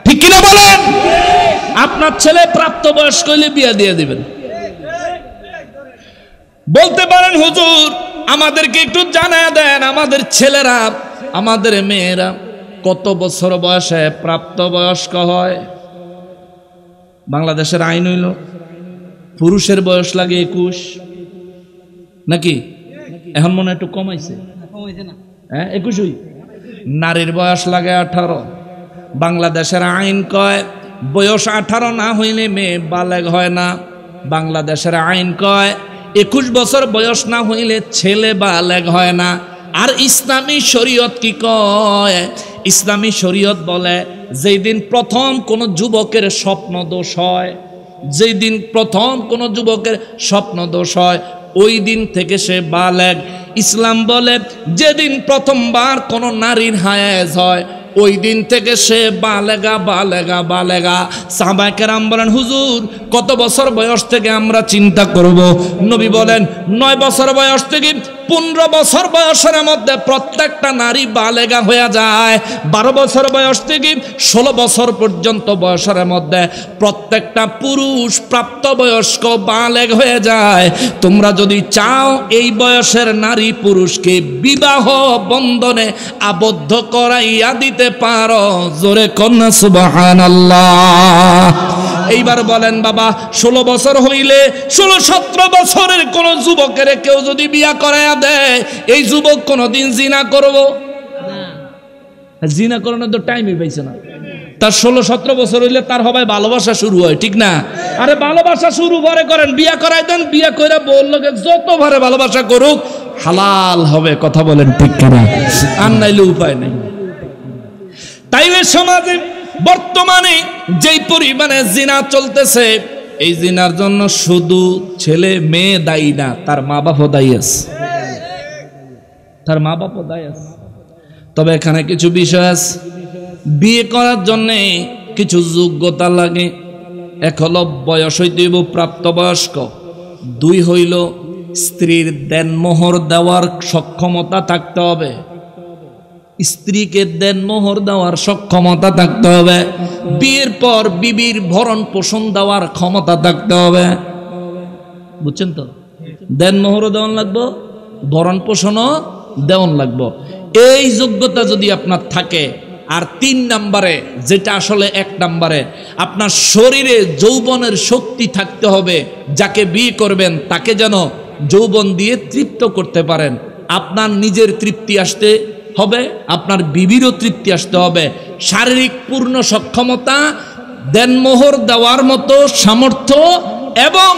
[SPEAKER 1] ঠিক কিনা বলেন? আপনার ছেলে প্রাপ্ত বয়স্ক হইলে বিয়া দিয়ে দিবেন। বলতে পারেন হুজুর আমাদেরকে একটু জানায় দেন, আমাদের ছেলেরা, আমাদের মেয়েরা কত বছর বয়সে প্রাপ্ত বয়স্ক হয়? বাংলাদেশের আইন হইল পুরুষের বয়স লাগে 21, নাকি? এখন মনে একটু কমাইছে, হ্যাঁ 21। নারীর বয়স লাগে 18। বাংলাদেশের আইন কয় বয়স 18 না হইলে মেয়ে বালেগ হয় না। বাংলাদেশের আইন কয় 21 বছর বয়স না হইলে ছেলে বালেগ হয় না। আর ইসলামী শরীয়ত কি কয়? ইসলামী শরীয়ত বলে যেই দিন প্রথম কোন যুবকের স্বপ্ন দোষ হয়, যেই দিন প্রথম কোন যুবকের স্বপ্ন দোষ হয়, ওই দিন থেকে সে বালেগ। ইসলাম বলে যেদিন প্রথমবার কোন নারীর হায়েজ হয়, ওই দিন থেকে সে বালেগা, বালেগা, বালেগা। সাহাবায়ে কেরাম বলেন হুজুর কত বছর বয়স থেকে আমরা চিন্তা করব? নবী বলেন 9 বছর বয়স থেকে 15 বছর বয়সের মধ্যে প্রত্যেকটা নারী বালেগা হয়ে যায়। 12 বছর বয়স থেকে 16 বছর পর্যন্ত বয়সের মধ্যে প্রত্যেকটা পুরুষ প্রাপ্তবয়স্ক বালেগ হয়ে যায়। তোমরা যদি চাও এই বয়সের নারী পুরুষকে বিবাহ বন্ধনে আবদ্ধ করাইয়া দিতে পারো, জোরে কন্যা সুবহানাল্লাহ। এইবার বলেন বাবা 16 বছর হইলে 16-17 বছরের কোন যুবকের কেউ যদি বিয়া করাইয়া দেয়, এই যুবক কোনদিন জিনা করব না? জিনা করানোর তো টাইমই পাইছে না। তার 16-17 বছর হইলে তার হবে ভালোবাসা শুরু হয়, ঠিক না? আরে ভালোবাসা শুরু করে করেন, বিয়া করাই দেন, বিয়া করে বললো যত ভারে ভালোবাসা করুক হালাল হবে। কথা বলেন ঠিক কিনা? আর নাইলে উপায় নেই। তাই সমাজে বর্তমানে যেই পরিমাণে জিনা চলতেছে, এই জিনার জন্য শুধু ছেলে মেয়ে দায়ী না, তার মা বাপও দায়ী আছে, তার মা বাপও দায়ী আছে। তবে এখানে কিছু বিষয় আছে। বিয়ে করার জন্য কিছু যোগ্যতা লাগে। 1 হলো বয়স হইতে হইব প্রাপ্তবয়স্ক, 2 হইল স্ত্রীর দেনমোহর দেওয়ার সক্ষমতা থাকতে হবে, স্ত্রীকে দেনমোহর দেওয়ার সক্ষমতা থাকতে হবে। বিয়ের পর বিবির ভরণ পোষণ দেওয়ার ক্ষমতা থাকতে হবে, বুঝছেন তো? দেনমোহরও দেওয়ান লাগবো, ভরণ পোষণও দেওয়ান লাগবো। এই যোগ্যতা যদি আপনার থাকে, আর 3 নম্বরে যেটা আসলে 1 নম্বরে, আপনার শরীরে যৌবনের শক্তি থাকতে হবে। যাকে বিয়ে করবেন তাকে যেন যৌবন দিয়ে তৃপ্ত করতে পারেন। আপনার নিজের তৃপ্তি আসতে হবে, আপনার বিবিরও তৃপ্তি আসতে হবে। শারীরিক পূর্ণ সক্ষমতা, দেনমোহর দেওয়ার মতো সামর্থ্য এবং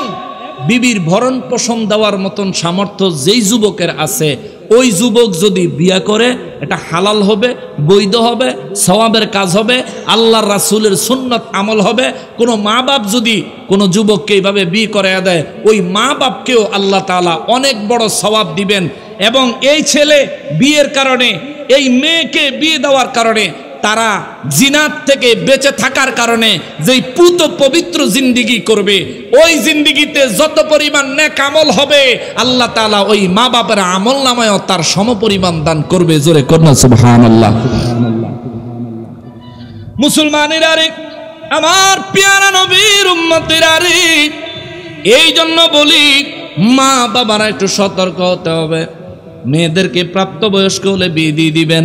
[SPEAKER 1] বিবির ভরণ পোষণ দেওয়ার মতন সামর্থ্য যেই যুবকের আছে, ওই যুবক যদি বিয়া করে এটা হালাল হবে, বৈধ হবে, সওয়াবের কাজ হবে, আল্লাহর রাসূলের সুন্নাত আমল হবে। কোনো মা বাপ যদি কোনো যুবককে এইভাবে বিয়ে করে দেয়, ওই মা বাপকেও আল্লাহ তাআলা অনেক বড় সওয়াব দিবেন। এবং এই ছেলে বিয়ের কারণে, এই মেয়েকে বিয়ে দেওয়ার কারণে, তারা জিনাত থেকে বেঁচে থাকার কারণে যেই পুত পবিত্র জিন্দেগি করবে, ওই জিন্দেগিতে যত পরিমাণ নেক আমল হবে, আল্লাহ তাআলা ওই মা বাপের আমল নামায়ও তার সমপরিমাণ দান করবে। জোরে কন্যা সুবহানাল্লাহ। মুসলমানেরা রে, আমার পেয়ারা নবীর উম্মতেরা রে, এই জন্য বলি মা বাবারা একটু সতর্ক হতে হবে। মেয়েদেরকে প্রাপ্তবয়স্ক হলে বিয়ে দিয়ে দিবেন।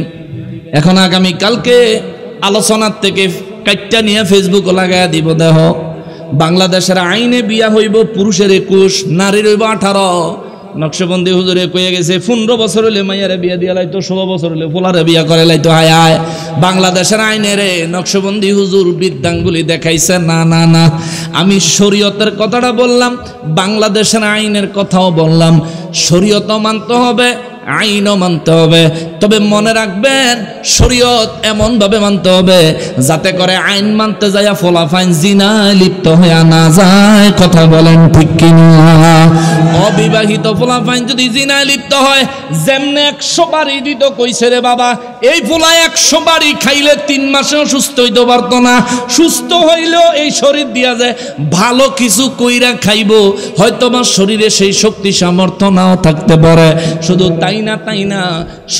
[SPEAKER 1] এখন আগামী কালকে আলোচনার থেকে কাটটা নিয়ে ফেসবুকে লাগাইয়া দিব। দেহ বাংলাদেশের আইনে বিয়া হইব পুরুষের 21, নারীর হইব 18। নকশবন্দি হুজুরে কয়ে গেছে 15 বছর হলে মাইয়ারে বিয়া দিয়া লাইতো, 16 বছর হলে ফুলারে বিয়া করে লাইতো। হায় হায়, বাংলাদেশের আইনে রে নকশবন্দি হুজুর বিদ্যাঙ্গুলি দেখাইছে। না না না, আমি শরীয়তের কথাটা বললাম, বাংলাদেশের আইনের কথাও বললাম। শরীয়তও মানতে হবে, আইনও মানতে হবে, তবে মনে রাখবেন শরীয়ত এমন ভাবে মানতে হবে যাতে করে আইন মানতে যায় ফলাফাইন জিনায় লিপ্ত হয়ে না যায়। কথা বলেন ঠিক কিনা? অবিবাহিত ফলাফাইন যদি জিনায় লিপ্ত হয়, যেমনে 100 বাড়ি দিত কইছে রে বাবা, এই ফোলা 100 বাড়ি খাইলে 3 মাসেও সুস্থ হইতে পারতো না। সুস্থ হইলেও এই শরীর দিয়া যায় ভালো কিছু কইরা খাইব, হয়তো আমার শরীরে সেই শক্তি সামর্থ্য নাও থাকতে পারে। শুধু তাই না,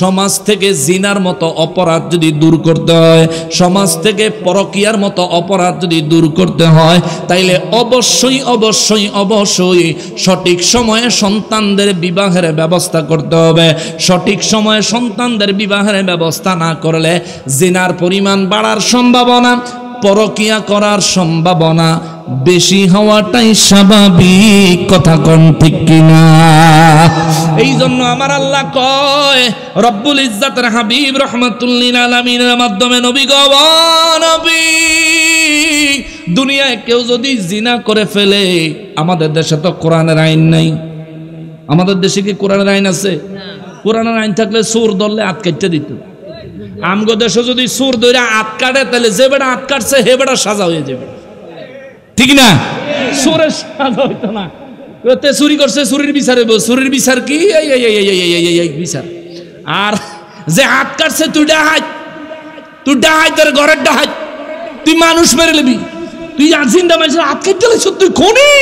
[SPEAKER 1] সমাজ থেকে জিনার মতো অপরাধ যদি দূর করতে হয়, সমাজ থেকে পরকীয়ার মতো অপরাধ যদি দূর করতে হয়, তাইলে অবশ্যই অবশ্যই অবশ্যই সঠিক সময়ে সন্তানদের বিবাহের ব্যবস্থা করতে হবে। সঠিক সময়ে সন্তানদের বিবাহের ব্যবস্থা না করলে জিনার পরিমাণ বাড়ার সম্ভাবনা, পরকীয়া করার সম্ভাবনা বেশি হওয়াটাই স্বাভাবিক। কথা কোন ঠিক কিনা? এই জন্য আমার আল্লাহ কয়, রব্বুল ইজ্জাতের হাবিব রহমাতুল্লিল আলামিনের মাধ্যমে নবী গো, নবী দুনিয়ায় কেউ যদি জিনা করে ফেলে, আমাদের দেশে তো কোরআনের আইন নাই। আমাদের দেশে কি কোরআনের আইন আছে? কোরআনের আইন থাকলে চোর ধরলে হাত কেটে দিত। আমগো দেশে যদি চোর ধরে হাত কাটে, তাহলে যে বেটা হাত কাটছে হে বেটা সাজা হয়ে যাবে, ঠিক না? চোরের সাজা হইতো না, চুরি করছে চুরির বিচার হইব। চুরির বিচার কি? এই বিচার। আর যে হাত কাটছে তুই ডাহাই, তুই ডাহাই, তোর ঘরের ডাহাই, তুই মানুষ মেরে নিবি, তুই আজিন্দা মানুষের হাত কেটে লাইছ, তুই খনি।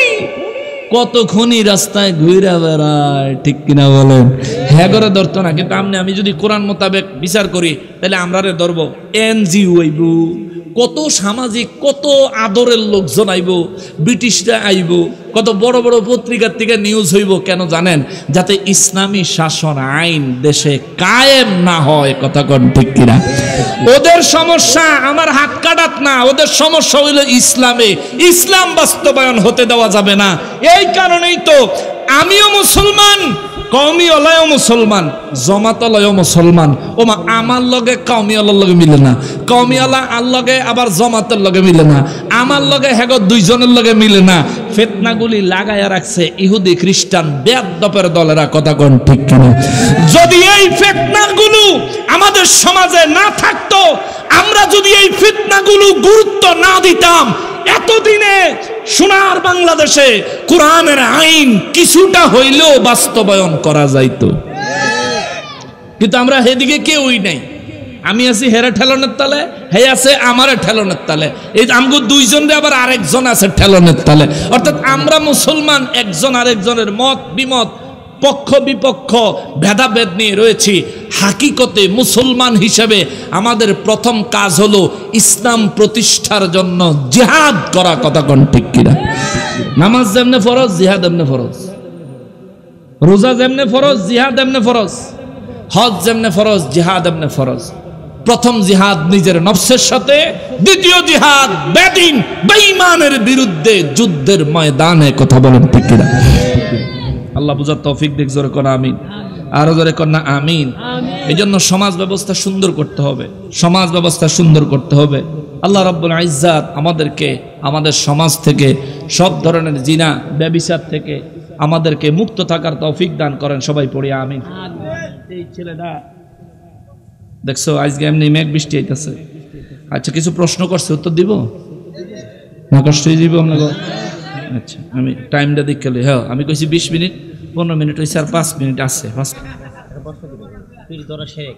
[SPEAKER 1] কত খনি রাস্তায় ঘুরে বেড়ায়, ঠিক কিনা বলেন? হ্যাঁ করে ধরতো না, কিন্তু আমি যদি কোরআন মোতাবেক বিচার করি তাহলে আমরা ধরবো। এনজিও আইব, কত সামাজিক কত আদরের লোকজন আইব, ব্রিটিশরা আইব, কত বড় বড় পত্রিকার থেকে নিউজ হইব। কেন জানেন? যাতে ইসলামী শাসন আইন দেশে কায়েম না হয়। কথা কোন ঠিক কিনা? ওদের সমস্যা আমার হাত কাটাত না, ওদের সমস্যা হইল ইসলামে, ইসলাম বাস্তবায়ন হতে দেওয়া যাবে না। এই কারণেই তো আমিও মুসলমান, কওমিওয়ালাও মুসলমান, জমাতওয়ালাও মুসলমান। ওমা আমার লগে কওমিওয়ালার লগে মিলে না, কওমিওয়ালা আর লগে আবার জমাতের লগে মিলে না, আমার লগে হেগো দুইজনের লগে মিলে না। ফিতনাগুলি লাগাইয়া রাখছে ইহুদি খ্রিস্টান বেয়াদবের দলেরা। কথা কোন ঠিক কিনা? যদি এই ফিতনাগুলো আমাদের সমাজে না থাকতো, আমরা যদি এই ফিতনাগুলো গুরুত্ব না দিতাম, এতদিনে সোনার বাংলাদেশে কোরআনের আইন কিছুটা হইলেও বাস্তবায়ন করা যাইত। কিন্তু আমরা সেদিকে কেউই নাই। আমি আছি হেরা ঠেলনের তালে, হে আছে আমার ঠেলনের তালে। এই আমগো দুইজনের আবার আরেকজন আছে ঠেলনের তালে। অর্থাৎ আমরা মুসলমান একজন আরেকজনের মত বিমত, পক্ষ বিপক্ষ, ভেদাভেদ নিয়ে রয়েছি। হাকিকতে মুসলমান হিসেবে আমাদের প্রথম কাজ হলো ইসলাম প্রতিষ্ঠার জন্য জিহাদ করা। কথা কোন ঠিক কিনা? নামাজ যেমনে ফরজ, জিহাদ এমনে ফরজ। রোজা যেমনে ফরজ, জিহাদ এমনে ফরজ। হজ যেমনে ফরজ, জিহাদ এমনে ফরজ। প্রথম জিহাদ নিজের নফসের সাথে, দ্বিতীয় জিহাদ বেদিন বেঈমানের বিরুদ্ধে যুদ্ধের ময়দানে। কথা বলেন ঠিক কিনা? আল্লাহ বুঝার তৌফিক দেখ। জোরে কোন আমিন, আরো জোরে কোন না আমিন। এই জন্য সমাজ ব্যবস্থা সুন্দর করতে হবে, সমাজ ব্যবস্থা সুন্দর করতে হবে। আল্লাহ রাব্বুল ইজ্জাত আমাদেরকে আমাদের সমাজ থেকে সব ধরনের জিনা ব্যভিচার থেকে আমাদেরকে মুক্ত থাকার তৌফিক দান করেন। সবাই পড়ি আমিন। এই ছেলেটা দেখছো আজকে এমনি মেঘ বৃষ্টি হইতেছে। আচ্ছা, কিছু প্রশ্ন করছে, উত্তর দিব না? কষ্ট হয়ে যাব আপনাকে? আচ্ছা, আমি টাইমটা দেখে হ্যাঁ, আমি কইছি 20 মিনিট, 15 মিনিট হয়েছে, আর 5 মিনিট আছে। পীর দরা শিরিক,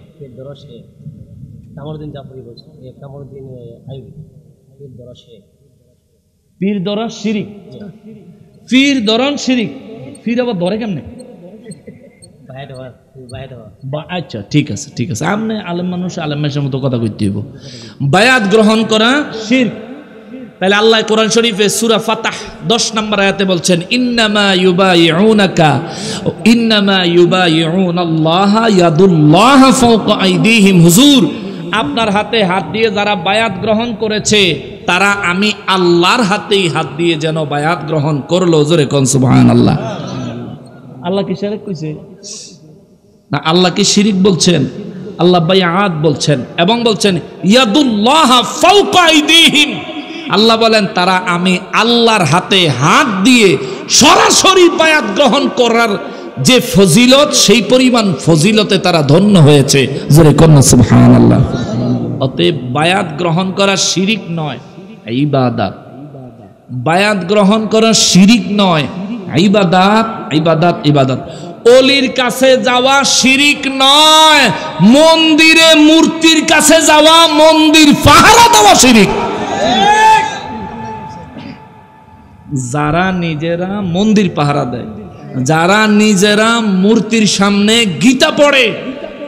[SPEAKER 1] পীর দরন শিরিক। পীর আবার ধরে কেমনে? আচ্ছা ঠিক আছে, ঠিক আছে। আপনি আলেম মানুষ, আলেমের মতো কথা কইতে হইব। বায়াত গ্রহণ করা শিরক। তাহলে আল্লাহ কোরআন শরীফে সূরা ফাতাহ 10 নম্বর আয়াতে বলছেন ইন্নামা ইউবাইউনাল্লাহা ইয়াদুল্লাহি ফাওকা আইদিহিম। হুজুর, আপনার হাতে হাত দিয়ে যারা বায়াত গ্রহণ করেছে তারা আমি আল্লাহর হাতেই হাত দিয়ে যেন বায়াত গ্রহণ করলো। জোরে কোন সুবহানাল্লাহ। আল্লাহ কি শিরক কইছে না? আল্লাহ কি শিরিক বলছেন? আল্লাহ বায়াত বলছেন এবং বলছেন ইয়াদুল্লাহা ফাওকা আইদিহিম। আল্লাহ বলেন তারা আমি আল্লাহর হাতে হাত দিয়ে সরাসরি বায়াত গ্রহণ করার যে ফজিলত, সেই পরিমাণ ফজিলতে তারা ধন্য হয়েছে। জোরে কোন সুবহানাল্লাহ। অতএব বায়াত গ্রহণ করা শিরিক নয়, ইবাদত। বায়াত গ্রহণ করা শিরিক নয়, ইবাদত। ইবাদত ইবাদত। অলির কাছে যাওয়া শিরিক নয়, মন্দিরে মূর্তির কাছে যাওয়া, মন্দির পাহারা দেওয়া শিরিক। যারা নিজেরা মন্দির পাহারা দেয়, যারা নিজেরা মূর্তির সামনে গীতা পড়ে,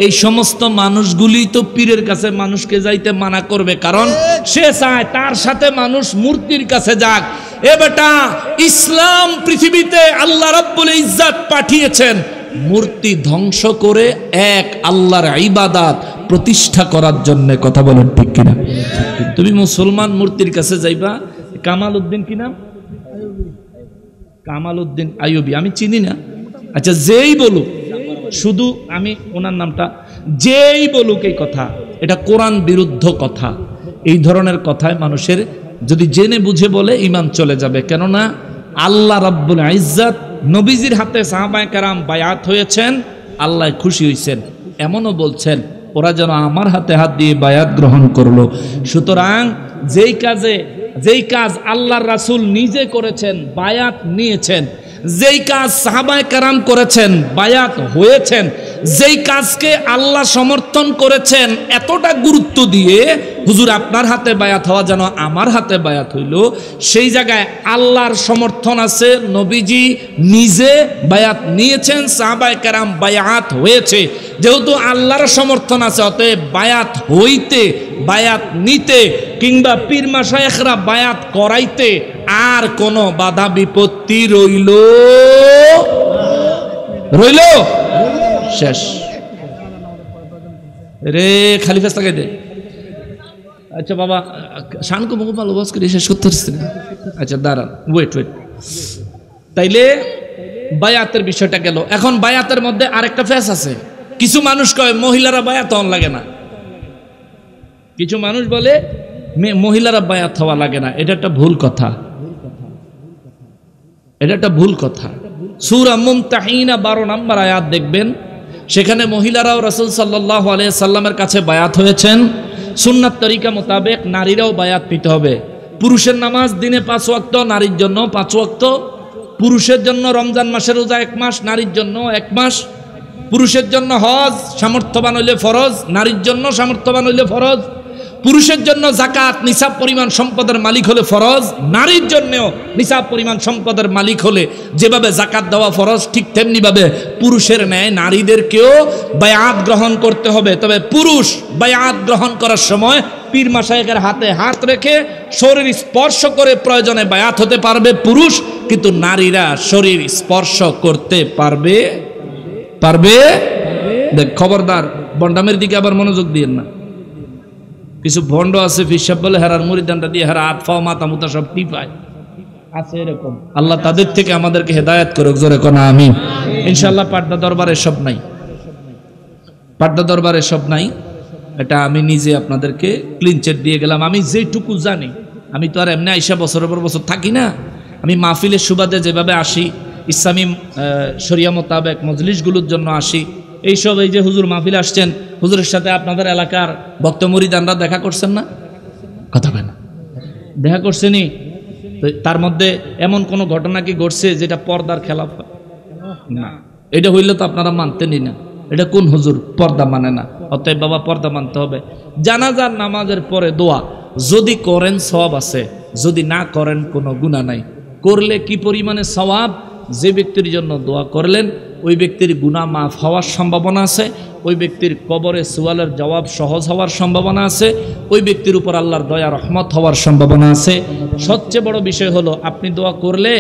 [SPEAKER 1] এই সমস্ত মানুষগুলি তো পীরের কাছে মানুষকে যাইতে মানা করবে, কারণ সে চায় তার সাথে মানুষ মূর্তির কাছে যাক। এ বেটা, ইসলাম পৃথিবীতে আল্লাহ রাব্বুল ইজ্জত পাঠিয়েছেন মূর্তি ধ্বংস করে এক আল্লাহর ইবাদত প্রতিষ্ঠা করার জন্য। কথা বলেন ঠিক কিনা? তুমি মুসলমান মূর্তির কাছে যাইবা, কামাল উদ্দিন কি নাম? কামাল উদ্দিন আইয়ুবী, আমি চিনি না। আচ্ছা, যেই বলুক, শুধু আমি ওনার নামটা, যেই বলুক এই কথা, এটা কোরআন বিরুদ্ধ কথা। এই ধরনের কথায় মানুষের যদি জেনে বুঝে বলে ঈমান চলে যাবে। কেননা আল্লাহ রাব্বুল ইজ্জত নবীজির হাতে সাহাবায়ে কেরাম বায়াত হয়েছেন, আল্লাহ খুশি হয়েছেন, এমনও বলছেন ওরা যেন আমার হাতে হাত দিয়ে বায়াত গ্রহণ করলো। সুতরাং যেই কাজ আল্লাহর রাসূল নিজে করেছেন, বায়াত নিয়েছেন, যেই কাজ সাহাবায়ে কেরাম করেছেন, বায়াত হয়েছেন, যেই কাজকে আল্লাহ সমর্থন করেছেন, এতটা গুরুত্ব দিয়ে হুজুর আপনার হাতে বায়াত হওয়া যেন আমার হাতে বায়াত হইল, সেই জায়গায় আল্লাহর সমর্থন আছে, নবীজি নিজে বায়াত নিয়েছেন, সাহাবায়ে কেরাম বায়াত হয়েছে। যেহেতু আল্লাহর সমর্থন আছে, অতএব বায়াত হইতে, বায়াত নিতে কিংবা পীর মাশায়েখরা বায়াত করাইতে আর কোনো বাধা বিপত্তি রইল শেষ রে। খালি ফেস লাগাই দে। আচ্ছা বাবা, শানকু মুখ ভালো বস করে শেষ করতে পারছি না। আচ্ছা দাঁড়ান, ওয়েট। তাইলে বায়াতের বিষয়টা গেল। এখন বায়াতের মধ্যে আরেকটা ফেস আছে। কিছু মানুষ কয় মহিলারা বায়াত হওয়া লাগে না, কিছু মানুষ বলে মহিলারা বায়াত হওয়া লাগে না। এটা একটা ভুল কথা, এটা একটা ভুল কথা। সূরা মুমতাহিনা 12 নম্বর আয়াত দেখবেন, সেখানে মহিলারাও রাসূল সাল্লাল্লাহু আলাইহি সাল্লামের কাছে বায়াত হয়েছেন। সুন্নাত তরিকা মোতাবেক নারীরাও বায়াত নিতে হবে। পুরুষের নামাজ দিনে 5 ওয়াক্ত, নারীর জন্য 5 ওয়াক্ত। পুরুষের জন্য রমজান মাসের রোজা 1 মাস, নারীর জন্য 1 মাস। পুরুষের জন্য হজ সামর্থ্যবান হইলে ফরজ, নারীর জন্য সামর্থ্যবান হইলে ফরজ। পুরুষের জন্য যাকাত নিসাব পরিমাণ সম্পদের মালিক হলে ফরজ, নারীর জন্যও নিসাব পরিমাণ সম্পদের মালিক হলে যেভাবে যাকাত দেওয়া ফরজ, ঠিক তেমনি ভাবে পুরুষের ন্যায় নারীদেরকেও বায়াত গ্রহণ করতে হবে। তবে পুরুষ বায়াত গ্রহণ করার সময় পীর মাশায়েখের হাতে হাত রেখে শরীর স্পর্শ করে প্রয়োজনে বায়াত হতে পারবে পুরুষ, কিন্তু নারীরা শরীর স্পর্শ করতে পারবে। দেখ, খবরদার বন্ডামের দিকে আবার মনোযোগ দিয়েন না। কিছু ভণ্ড আছে, ফিসাব বলে হেরার মুরিদানটা দিয়ে হেরা হাত পাও মাথা মুতা সব টিপায় আছে, এরকম। আল্লাহ তাদের থেকে আমাদেরকে হেদায়েত করুক, জোরে কোন আমিন। ইনশাআল্লাহ পাড্ডা দরবারে সব নাই, পাড্ডা দরবারে সব নাই। এটা আমি নিজে আপনাদেরকে ক্লিন চিট দিয়ে গেলাম। আমি যেটুকু জানি, আমি তো আর এমনি আইসা বছরের পর বছর থাকি না। আমি মাহফিলের সুবাদে যেভাবে আসি, ইসলামী শরিয়া মোতাবেক মজলিসগুলোর জন্য আসি, এইসব, এই যে হুজুর মাহফিল আসছেন, হুজুরের সাথে আপনাদের এলাকার ভক্ত মুরিদানরা দেখা করছেন না? কথা বলেন, দেখা করছেনই? তো তার মধ্যে এমন কোন ঘটনা কি ঘটছে যেটা পর্দার খেলাফ? না, এটা হইলে তো আপনারা মানতেনই না। এটা কোন হুজুর পর্দা মানে না? অতএব বাবা, পর্দা মানতে হবে। জানাজার নামাজের পরে দোয়া যদি করেন সওয়াব আছে, যদি না করেন কোনো গুনাহ নাই। করলে কি পরিমাণে সওয়াব, যে ব্যক্তির জন্য দোয়া করলেন ওই ব্যক্তির গুনাহ মাফ হওয়ার সম্ভাবনা আছে, ওই ব্যক্তির কবরে সুয়ালের জবাব সহজ হওয়ার সম্ভাবনা আছে, ওই ব্যক্তির উপর আল্লাহর দয়া রহমত হওয়ার সম্ভাবনা আছে। সবচেয়ে বড় বিষয় হলো আপনি দোয়া করলে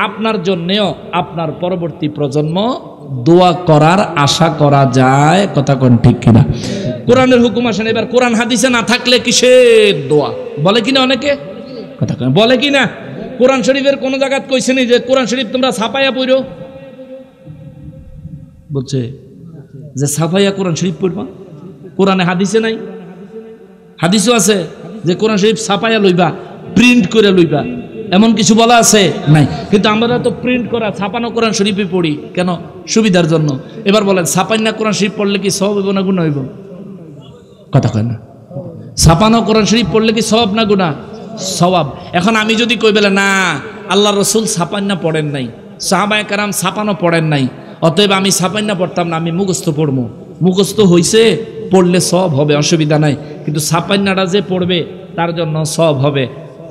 [SPEAKER 1] আপনার জন্যেও আপনার পরবর্তী প্রজন্ম দোয়া করার আশা করা যায়। কথা কোন ঠিক কিনা? কোরআনের হুকুম আসেন, এবার কোরআন হাদিসে না থাকলে কিসের দোয়া বলে কিনা অনেকে? কথা কেন বলে কিনা? কোরআন শরীফের কোন জায়গায় কইছেনি যে কোরআন শরীফ তোমরা ছাপাইয়া পড়ো? বলছে যে ছাপাইয়া কোরআন শরীফ পড়বা? কোরআনে হাদিসে নাই। হাদিসও আছে যে কোরআন শরীফ ছাপাইয়া লইবা, প্রিন্ট করে লইবা, এমন কিছু বলা আছে নাই। কিন্তু আমরা তো প্রিন্ট করা ছাপানো কোরআন শরীফে পড়ি কেন? সুবিধার জন্য। এবার বলেন ছাপাইনা কোরআন শরীফ পড়লে কি সওয়াব হইব না গুনাহ হইব? কথা কয় না। ছাপানো কোরআন শরীফ পড়লে কি সওয়াব না গুনাহ? সওয়াব। এখন আমি যদি কই বলে না আল্লাহ রসুল ছাপান্না পড়েন নাই, সাহাবায়ে কেরাম ছাপানো পড়েন নাই, অতএব আমি ছাপান্না পড়তাম না, আমি মুখস্থ পড়বো। মুখস্থ হইছে, পড়লে সওয়াব হবে, অসুবিধা নাই। কিন্তু ছাপান্নাটা যে পড়বে তার জন্য সওয়াব হবে।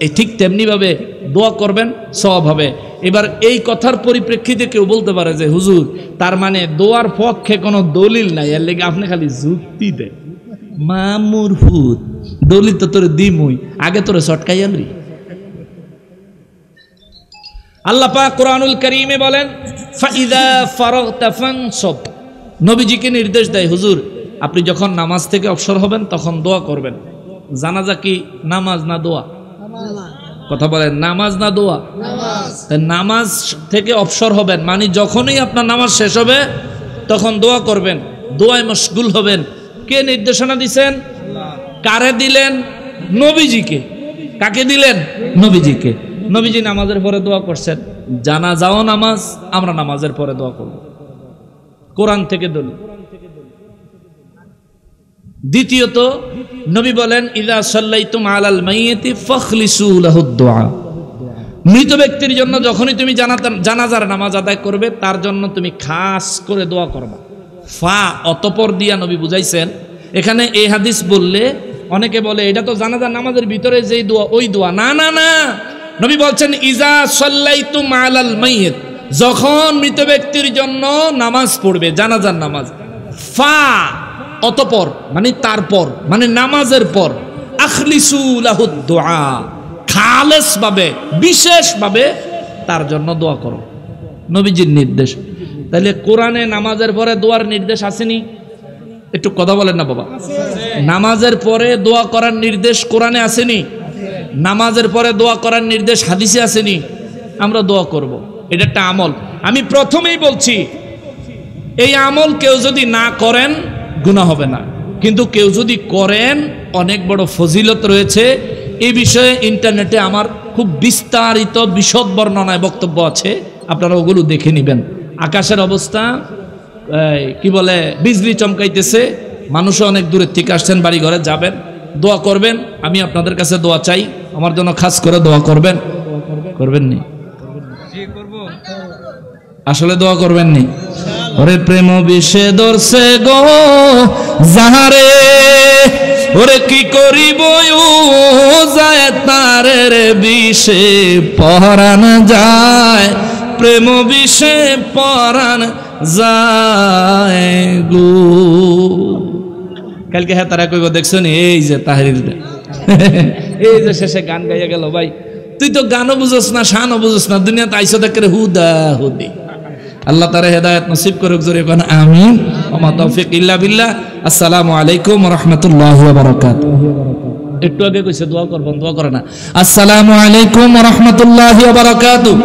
[SPEAKER 1] এই ঠিক তেমনিভাবে দোয়া করবেন, সওয়াব হবে। এবার এই কথার পরিপ্রেক্ষিতে কেউ বলতে পারে যে হুজুর তার মানে দোয়ার পক্ষে কোনো দলিল নাই, এর লেগে আপনি খালি যুক্তি দেন। মামুর ফুত দলিল তো তোরে দিমুই, আগে তোরে চটকাই আনরি। আল্লাহ পাক কোরআনুল কারীমে বলেন ফাইদা ফারাগতা ফানসব। নবীজিকে নির্দেশ দেয় হুজুর আপনি যখন নামাজ থেকে অবসর হবেন তখন দোয়া করবেন। জানাজা কি নামাজ না দোয়া? কথা বলেন, নামাজ না দোয়া? নামাজ থেকে অবসর হবেন মানে যখনই আপনার নামাজ শেষ হবে তখন দোয়া করবেন, দোয়ায় মশগুল হবেন। কে নির্দেশনা দিছেন? কারে দিলেন? নবীজিকে। কাকে দিলেন? নবীজিকে। নবীজি নামাজের পরে দোয়া করছেন, জানাজাও নামাজ, আমরা নামাজের পরে দোয়া করব। কোরআন থেকে দলিল। দ্বিতীয়ত নবী বলেন ইযা সাল্লাইতুম আলাল মাইয়িতি ফাখলিসু লাহুদ দুআ। মৃত ব্যক্তির জন্য যখনই তুমি জানাজার নামাজ আদায় করবে তার জন্য তুমি খাস করে দোয়া করবা। ফা অতঃপর দিয়া নবী বুঝাইছেন। এখানে এই হাদিস বললে অনেকে বলে এটা তো জানাজার নামাজের ভিতরে যেই দোয়া ওই দোয়া। না না না, নবী বলছেন ইযা সাল্লাইতুম আলাল মাইয়িত, যখন মৃত ব্যক্তির জন্য নামাজ পড়বে, জানাজার নামাজ, ফা অতঃপর মানে তারপর মানে নামাজের পর, আখলিসু লাহুদ দুআ, খালেস ভাবে বিশেষ ভাবে তার জন্য দোয়া করো। নবীজির নির্দেশ। তাহলে কোরআনে নামাজের পরে দোয়ার নির্দেশ আসেনি? একটু কথা বলেন না বাবা। নামাজের পরে দোয়া করার নির্দেশ কোরআনে আসেনি? নামাজের পরে দোয়া করার নির্দেশ হাদিসে আসেনি? আমরা দোয়া করব, এটা একটা আমল। আমি প্রথমেই বলছি এই আমল কেউ যদি না করেন গুনাহ হবে না, কিন্তু কেউ যদি করেন অনেক বড় ফজিলত রয়েছে। এই বিষয়ে ইন্টারনেটে আমার খুব বিস্তারিত বিশদ বর্ণনায় বক্তব্য আছে, আপনারা ওগুলো দেখে নেবেন। আকাশের অবস্থা কি বলে বিজলি চমকাইতেছে, মানুষও অনেক দূরের থেকে আসছেন, বাড়ি ঘরে যাবেন, দোয়া করবেন। আমি আপনাদের কাছে দোয়া চাই, আমার জন্য খাস করে দোয়া করবেন। করবেন নি? আসলে দোয়া করবেন নি? ওরে প্রেম বিষে ধরছে গো যাহারে, ওরে কি করিব যায় তারের বিষে পরাণ যায়, প্রেম বিষে পরাণ যায় গো। কালকে হ্যাঁ তারা কইব দেখছেন এই যে তাহরির এই যে শেষে গান গাইয়া গেল। ভাই তুই তো গানও বুঝোস না, শানও বুঝোস না, দুনিয়াতে আইসো দেখে হুদা হুদি। আল্লাহ তাআলা হেদায়েত নসিব করুক, জোরে কোন আমিন। ওয়া মা তাওফিক ইল্লা বিল্লাহ। আসসালামু আলাইকুম ওয়া রাহমাতুল্লাহি ওয়া বারাকাতুহু। একটু আগে কইছে দোয়া করবেন, দোয়া করে না। আসসালামু আলাইকুম ওয়া রাহমাতুল্লাহি ওয়া বারাকাতুহু।